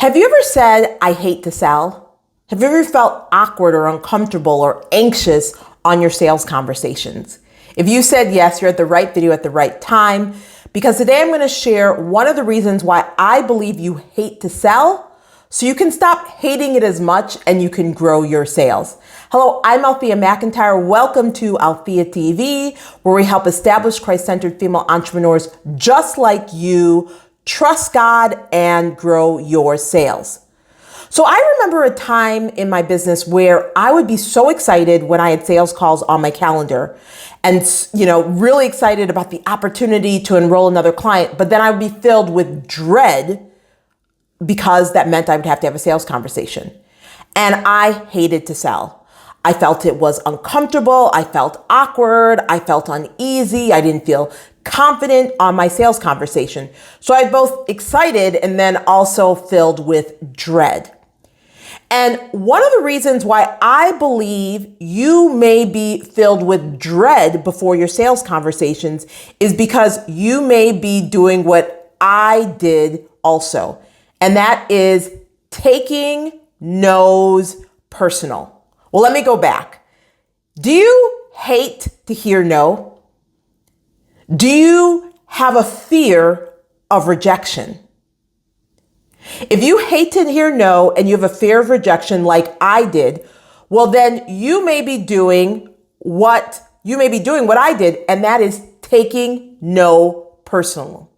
Have you ever said, I hate to sell? Have you ever felt awkward or uncomfortable or anxious on your sales conversations? If you said yes, you're at the right video at the right time, because today I'm going to share one of the reasons why I believe you hate to sell, so you can stop hating it as much and you can grow your sales. Hello, I'm Althea McIntyre. Welcome to Althea TV, where we help established Christ-centered female entrepreneurs just like you trust God and grow your sales. So I remember a time in my business where I would be so excited when I had sales calls on my calendar and, really excited about the opportunity to enroll another client, but then I would be filled with dread because that meant I would have to have a sales conversation. And I hated to sell. I felt it was uncomfortable. I felt awkward. I felt uneasy. I didn't feel confident on my sales conversation. So I was both excited and then also filled with dread. And one of the reasons why I believe you may be filled with dread before your sales conversations is because you may be doing what I did also. And that is taking no's personal. Well, let me go back. Do you hate to hear no? Do you have a fear of rejection? If you hate to hear no and you have a fear of rejection like I did, well, then you may be doing what I did, and that is taking no personal.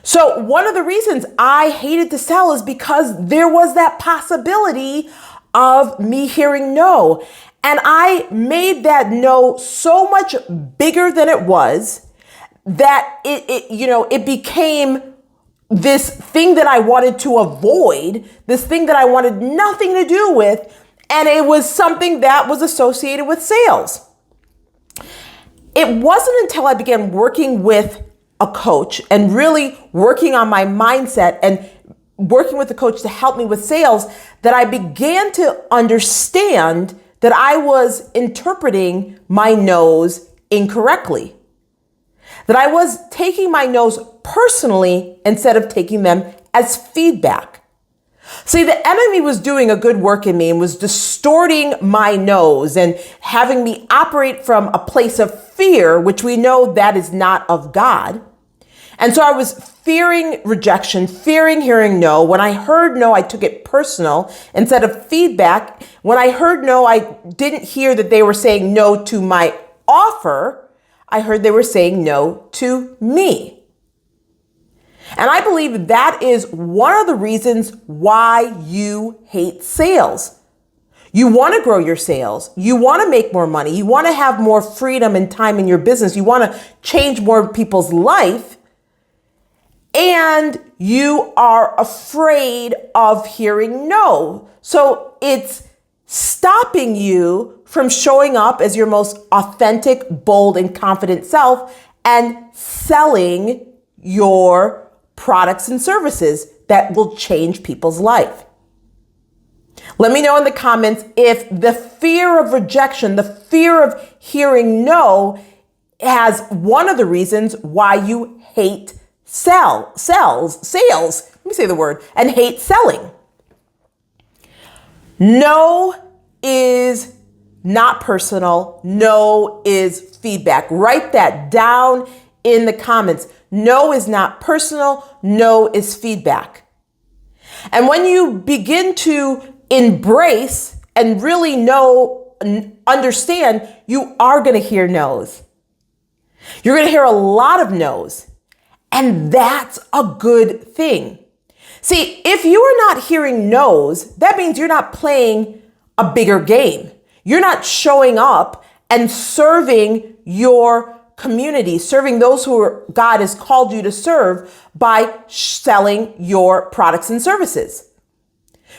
So one of the reasons I hated to sell is because there was that possibility of me hearing no. And I made that no so much bigger than it was that it became this thing that I wanted to avoid, this thing that I wanted nothing to do with, and it was something that was associated with sales. It wasn't until I began working with a coach and really working on my mindset and working with the coach to help me with sales that I began to understand that I was interpreting my no's incorrectly. That I was taking my no's personally instead of taking them as feedback. See, the enemy was doing a good work in me and was distorting my no's and having me operate from a place of fear, which we know that is not of God. And so I was fearing rejection, fearing hearing no. When I heard no, I took it personal instead of feedback. When I heard no, I didn't hear that they were saying no to my offer. I heard they were saying no to me. And I believe that is one of the reasons why you hate sales. You want to grow your sales. You want to make more money. You want to have more freedom and time in your business. You want to change more people's life. And you are afraid of hearing no. So it's stopping you from showing up as your most authentic, bold, and confident self and selling your products and services that will change people's life. Let me know in the comments if the fear of rejection, the fear of hearing no, has one of the reasons why you hate sales, let me say the word, and hate selling. No is not personal. No is feedback. Write that down in the comments. No is not personal. No is feedback. And when you begin to embrace and really understand, you are going to hear no's. You're going to hear a lot of no's. And that's a good thing. See, if you are not hearing no's, that means you're not playing a bigger game. You're not showing up and serving your community, serving those who God has called you to serve by selling your products and services.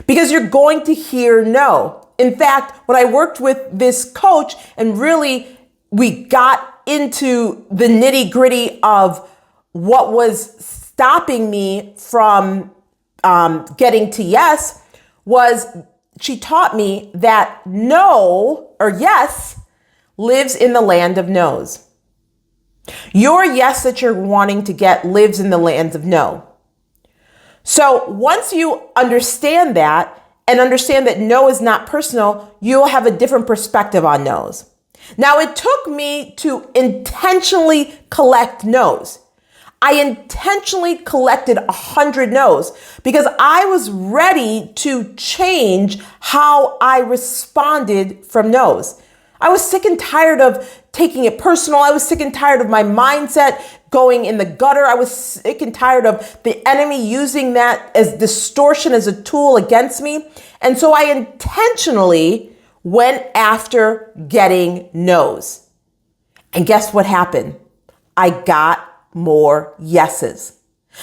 Because you're going to hear no. In fact, when I worked with this coach and really we got into the nitty-gritty of what was stopping me from getting to yes, was she taught me that no or yes lives in the land of no's. Your yes that you're wanting to get lives in the land of no. So once you understand that and understand that no is not personal, you'll have a different perspective on no's. Now, it took me to intentionally collect no's. I intentionally collected 100 no's because I was ready to change how I responded from no's. I was sick and tired of taking it personal. I was sick and tired of my mindset going in the gutter. I was sick and tired of the enemy using that as distortion as a tool against me. And so I intentionally went after getting no's. And guess what happened? I got more yeses.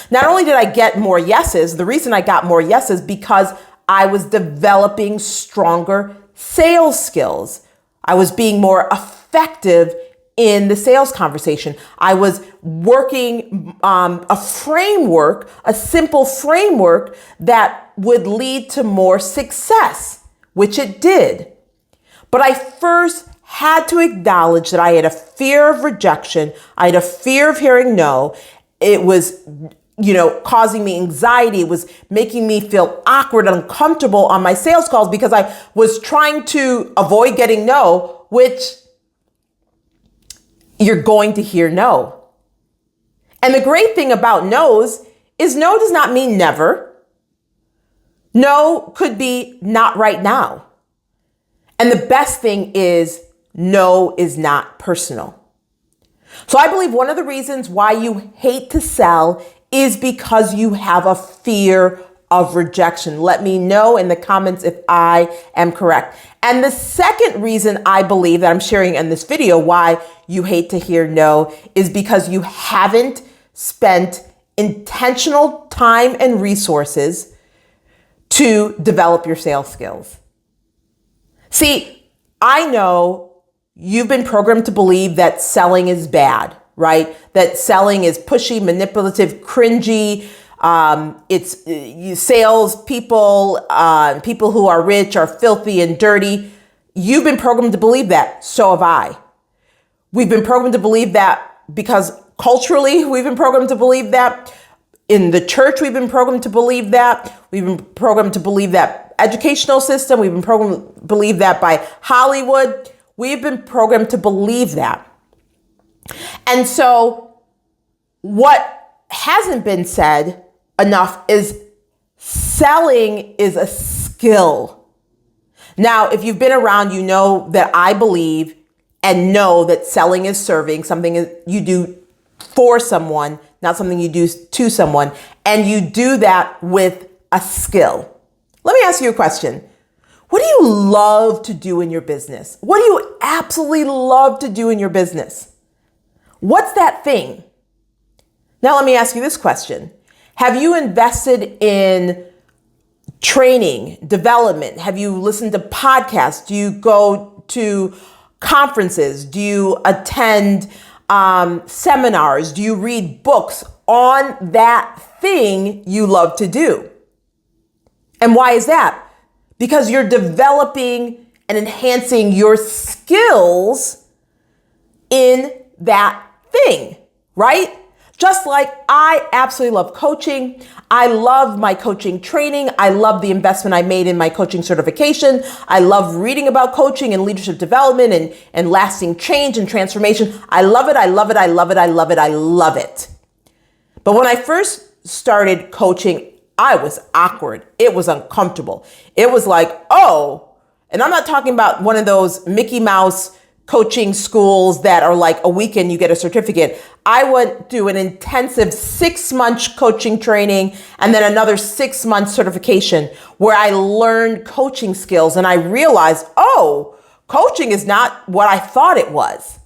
Not only did I get more yeses, the reason I got more yeses because I was developing stronger sales skills. I was being more effective in the sales conversation. I was working a framework, a simple framework that would lead to more success, which it did. But I first had to acknowledge that I had a fear of rejection. I had a fear of hearing no. It was, causing me anxiety. It was making me feel awkward and uncomfortable on my sales calls because I was trying to avoid getting no, which you're going to hear no. And the great thing about no's is no does not mean never. No could be not right now. And the best thing is no is not personal. So I believe one of the reasons why you hate to sell is because you have a fear of rejection. Let me know in the comments if I am correct. And the second reason I believe that I'm sharing in this video why you hate to hear no is because you haven't spent intentional time and resources to develop your sales skills. See, I know you've been programmed to believe that selling is bad, right? That selling is pushy, manipulative, cringy. Sales people, people who are rich are filthy and dirty. You've been programmed to believe that. So have I. We've been programmed to believe that because culturally we've been programmed to believe that. In the church, we've been programmed to believe that. We've been programmed to believe that educational system. We've been programmed to believe that by Hollywood. We've been programmed to believe that. And so what hasn't been said enough is selling is a skill. Now, if you've been around, you know that I believe and know that selling is serving, something you do for someone, not something you do to someone. And you do that with a skill. Let me ask you a question. What do you love to do in your business? What do you absolutely love to do in your business? What's that thing? Now, let me ask you this question. Have you invested in training, development? Have you listened to podcasts? Do you go to conferences? Do you attend seminars? Do you read books on that thing you love to do? And why is that? Because you're developing and enhancing your skills in that thing, right? Just like I absolutely love coaching. I love my coaching training. I love the investment I made in my coaching certification. I love reading about coaching and leadership development and lasting change and transformation. I love it. I love it. I love it. I love it. I love it. But when I first started coaching, I was awkward. It was uncomfortable. It was like, oh, and I'm not talking about one of those Mickey Mouse coaching schools that are like a weekend, you get a certificate. I went through an intensive 6-month coaching training and then another 6-month certification where I learned coaching skills and I realized, oh, coaching is not what I thought it was.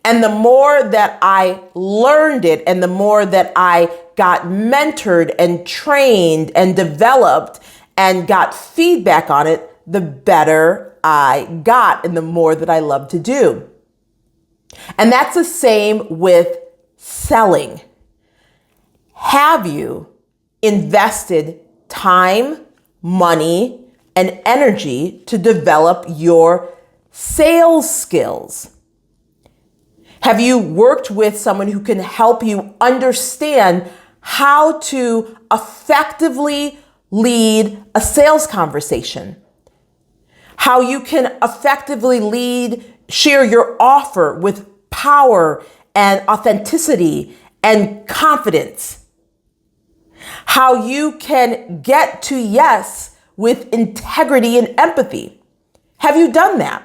And the more that I learned it and the more that I got mentored and trained and developed and got feedback on it, the better I got and the more that I love to do. And that's the same with selling. Have you invested time, money, and energy to develop your sales skills? Have you worked with someone who can help you understand how to effectively lead a sales conversation, how you can effectively share your offer with power and authenticity and confidence, how you can get to yes with integrity and empathy. Have you done that?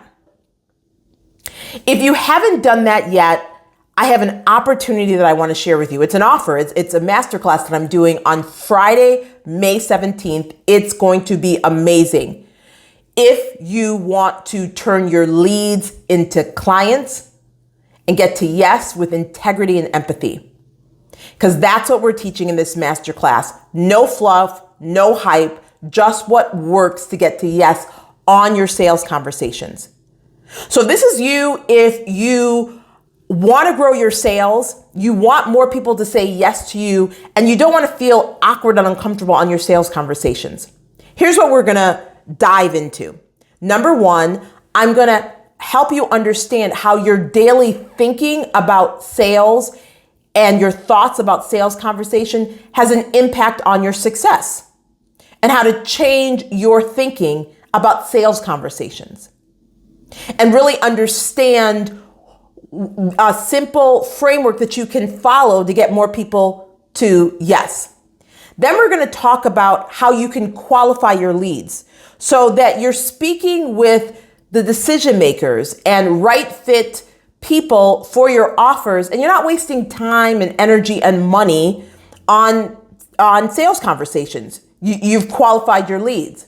If you haven't done that yet, I have an opportunity that I want to share with you. It's an offer. It's a masterclass that I'm doing on Friday, May 17th. It's going to be amazing. If you want to turn your leads into clients and get to yes with integrity and empathy, because that's what we're teaching in this masterclass. No fluff, no hype, just what works to get to yes on your sales conversations. So this is you if you want to grow your sales, you want more people to say yes to you, and you don't want to feel awkward and uncomfortable on your sales conversations. Here's what we're going to dive into. Number one, I'm going to help you understand how your daily thinking about sales and your thoughts about sales conversation has an impact on your success, and how to change your thinking about sales conversations and really understand a simple framework that you can follow to get more people to yes. Then we're going to talk about how you can qualify your leads so that you're speaking with the decision makers and right fit people for your offers, and you're not wasting time and energy and money on sales conversations. You've qualified your leads.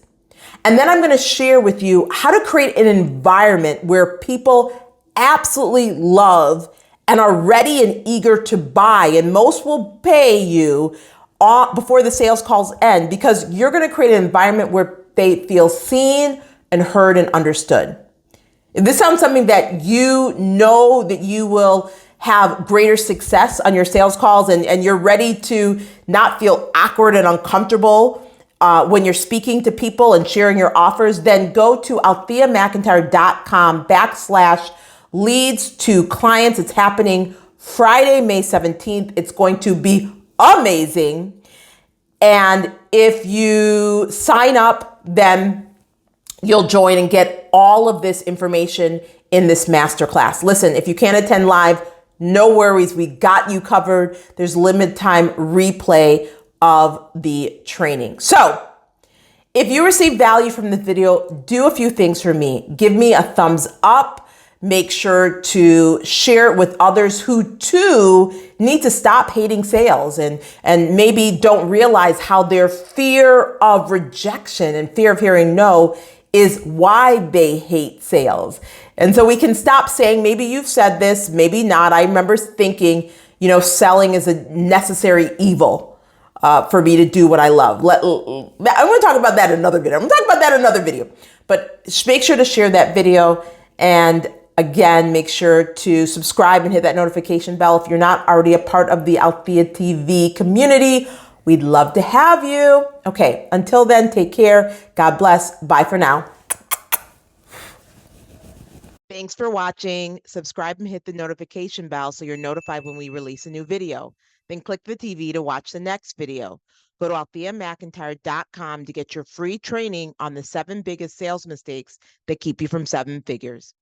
And then I'm going to share with you how to create an environment where people absolutely love and are ready and eager to buy, and most will pay you before the sales calls end, because you're going to create an environment where they feel seen and heard and understood. If this sounds something that you know that you will have greater success on your sales calls, and you're ready to not feel awkward and uncomfortable when you're speaking to people and sharing your offers, then go to altheamcintyre.com/leads to clients. It's happening Friday, May 17th. It's going to be amazing. And if you sign up, then you'll join and get all of this information in this masterclass. Listen, if you can't attend live, no worries. We got you covered. There's limited time replay of the training. So if you receive value from this video, do a few things for me. Give me a thumbs up. Make sure to share it with others who too need to stop hating sales and maybe don't realize how their fear of rejection and fear of hearing no is why they hate sales. And so we can stop saying, maybe you've said this, maybe not. I remember thinking, selling is a necessary evil for me to do what I love. I'm going to talk about that in another video. But make sure to share that video. And again, make sure to subscribe and hit that notification bell if you're not already a part of the Althea TV community. We'd love to have you. Okay, until then, take care. God bless. Bye for now. Thanks for watching. Subscribe and hit the notification bell so you're notified when we release a new video. Then click the TV to watch the next video. Go to altheamcintyre.com to get your free training on the 7 biggest sales mistakes that keep you from 7 figures.